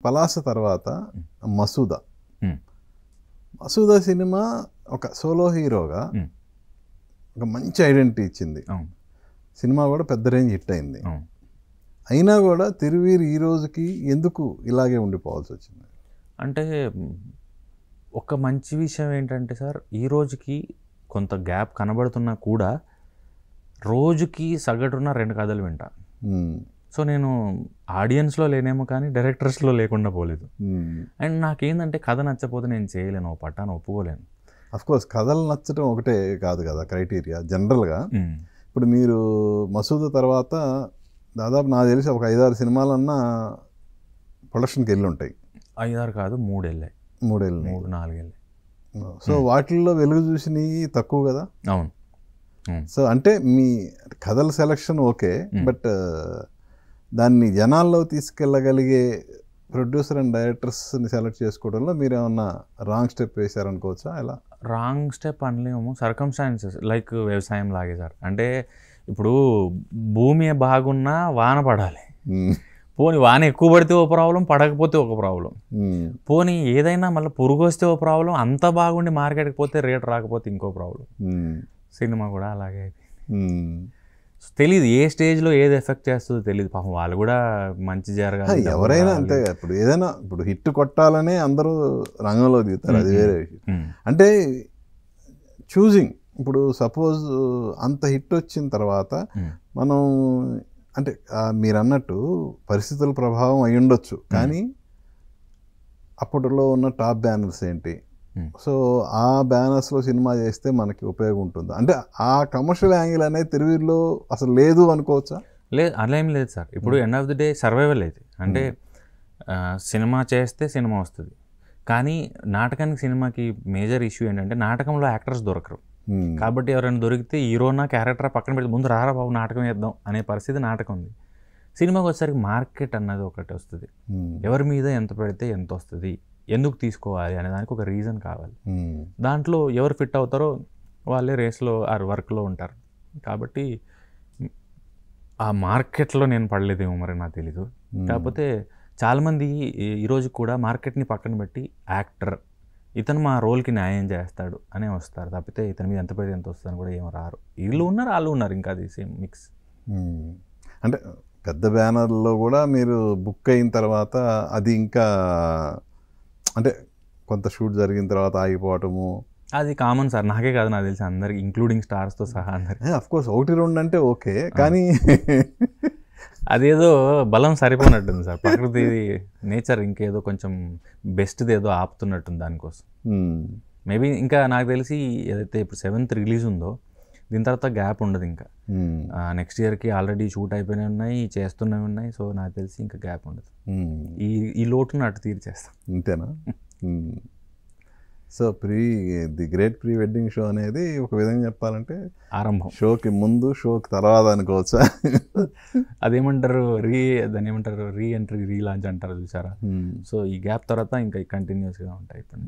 పలాస తర్వాత ఉమ్, మసూదా ఉమ్, మసూదా సినిమా ఒక సోలో హీరోగా ఉమ్, ఒక మంచి ఐడెంటిటీ ఇచ్చింది. అవును సినిమా కూడా పెద్ద రేంజ్ హిట్ అయింది. అవును. అయినా కూడా తిరువీరు ఈ రోజుకి ఎందుకు ఇలాగే ఉండిపోవాల్సి వచ్చింది? అంటే ఒక మంచి విషయం ఏంటంటే సార్, ఈ రోజుకి కొంత గ్యాప్ కనబడుతున్నా కూడా రోజుకి సగటున 2 కథలు వింటా. మ్మ్. సో నేను ఆడియన్స్లో లేనేమో కానీ డైరెక్టర్స్లో లేకుండా పోలేదు. మ్మ్. అండ్ నాకేందంటే కథ నచ్చపోతే నేను చేయలేను, ఓ పట్టాను ఒప్పుకోలేను. అఫ్కోర్స్ కథలు నచ్చడం ఒకటే కాదు కదా క్రైటీరియా. జనరల్గా ఇప్పుడు మీరు మసూదా తర్వాత దాదాపు నాకు తెలిసి ఒక 5-6 సినిమాలన్నా ప్రొడక్షన్కి వెళ్ళి ఉంటాయి. 5-6 కాదు, 3 వెళ్ళాయి, 3 వెళ్ళినాయి. 3-4 వెళ్ళాయి. సో వాటిల్లో వెలుగు చూసినవి తక్కువ కదా. అవును. సో అంటే మీ కథల సెలక్షన్ ఓకే, బట్ దాన్ని జనాల్లో తీసుకెళ్ళగలిగే ప్రొడ్యూసర్ అండ్ డైరెక్టర్స్ని సెలెక్ట్ చేసుకోవడంలో మీరు ఏమన్నా రాంగ్ స్టెప్ వేశారనుకోవచ్చా? ఎలా? రాంగ్ స్టెప్ అనలేము, సర్కమ్స్టాన్సెస్ లైక్ వ్యవసాయం లాగే సార్. అంటే ఇప్పుడు భూమి బాగున్నా వాన పడాలి. పోనీ వాన ఎక్కువ పడితే ఒక ప్రాబ్లం, పడకపోతే ఒక ప్రాబ్లం. పోనీ ఏదైనా మళ్ళీ పురుగు వస్తే ఒక ప్రాబ్లం, అంత బాగుండి మార్కెట్కి పోతే రేట్ రాకపోతే ఇంకో ప్రాబ్లం. సినిమా కూడా అలాగే తెలీదు, ఏ స్టేజ్లో ఏది ఎఫెక్ట్ చేస్తుందో తెలియదు. పాపం వాళ్ళు కూడా మంచి జరగాలి. ఎవరైనా అంతే. ఇప్పుడు ఏదైనా ఇప్పుడు హిట్ కొట్టాలనే అందరూ రంగంలో దిగుతారు, అది వేరే విషయం. అంటే చూజింగ్ ఇప్పుడు సపోజ్ అంత హిట్ వచ్చిన తర్వాత మనం అంటే మీరు అన్నట్టు పరిస్థితుల ప్రభావం అయి ఉండొచ్చు, కానీ అప్పట్లో ఉన్న టాప్ బ్యానర్స్ ఏంటి, సో ఆ బ్యానర్స్లో సినిమా చేస్తే మనకి ఉపయోగం ఉంటుంది అంటే ఆ కమర్షియల్ యాంగిల్ అనేది తిరువీరులో అసలు లేదు అనుకోవచ్చా? లేదు, అలా ఏం లేదు సార్. ఇప్పుడు end of the day survival అయితే అంటే సినిమా చేస్తే సినిమా వస్తుంది, కానీ నాటకానికి సినిమాకి మేజర్ ఇష్యూ ఏంటంటే నాటకంలో యాక్టర్స్ దొరకరు. కాబట్టి ఎవరైనా దొరికితే హీరోనా క్యారెక్టర్ పక్కన పెడితే ముందు రారా బాబు నాటకం వేద్దాం అనే పరిస్థితి నాటకం ఉంది. సినిమాకి వచ్చేసరికి మార్కెట్ అన్నది ఒకటి వస్తుంది, ఎవరి మీద ఎంత పెడితే ఎంత వస్తుంది, ఎందుకు తీసుకోవాలి అనే దానికి ఒక రీజన్ కావాలి. దాంట్లో ఎవరు ఫిట్ అవుతారో వాళ్ళే రేస్లో ఆర్ వర్క్లో ఉంటారు. కాబట్టి ఆ మార్కెట్లో నేను పడలేదేమో మరి నాకు తెలీదు. కాకపోతే చాలామంది ఈరోజు కూడా మార్కెట్ని పక్కన పెట్టి యాక్టర్ ఇతను మా రోల్కి న్యాయం చేస్తాడు అనే వస్తారు తప్పితే ఇతని మీద ఎంత పెడితే ఎంత వస్తుందని కూడా ఏమో రారు. వీళ్ళు ఉన్నారు, వాళ్ళు ఉన్నారు, ఇంకా అది సేమ్ మిక్స్. అంటే పెద్ద బ్యానర్లో కూడా మీరు బుక్ అయిన తర్వాత అది ఇంకా అంటే కొంత షూట్ జరిగిన తర్వాత ఆగిపోవటము అది కామన్ సార్, నాకే కాదు నాకు తెలిసి అందరికి, ఇంక్లూడింగ్ స్టార్స్తో సహా అందరికి. అఫ్కోర్స్ 1-2 అంటే ఓకే, కానీ అదేదో బలం సరిపోనట్టుంది సార్, ప్రకృతి నేచర్ ఇంకేదో కొంచెం బెస్ట్ది ఏదో ఆపుతున్నట్టుంది దానికోసం. మేబీ ఇంకా నాకు తెలిసి ఏదైతే ఇప్పుడు 7th రిలీజ్ ఉందో దీని తర్వాత గ్యాప్ ఉండదు ఇంకా. నెక్స్ట్ ఇయర్కి ఆల్రెడీ షూట్ అయిపోయినవి ఉన్నాయి, చేస్తున్నవి ఉన్నాయి. సో నాకు తెలిసి ఇంకా గ్యాప్ ఉండదు. ఈ లోటును అటు తీర్చేస్తాం. అంతేనా? So the great pre wedding show అనేది ఒక విధంగా చెప్పాలంటే ఆరంభం, షోకి ముందు షోకి తర్వాత అనుకోవచ్చా? అదేమంటారు దాన్ని ఏమంటారు, రీ ఎంట్రీ రీ లాంచ్ అంటారు చూసారా. సో ఈ గ్యాప్ తర్వాత ఇంకా కంటిన్యూస్గా ఉంటాయి ఇప్పుడు.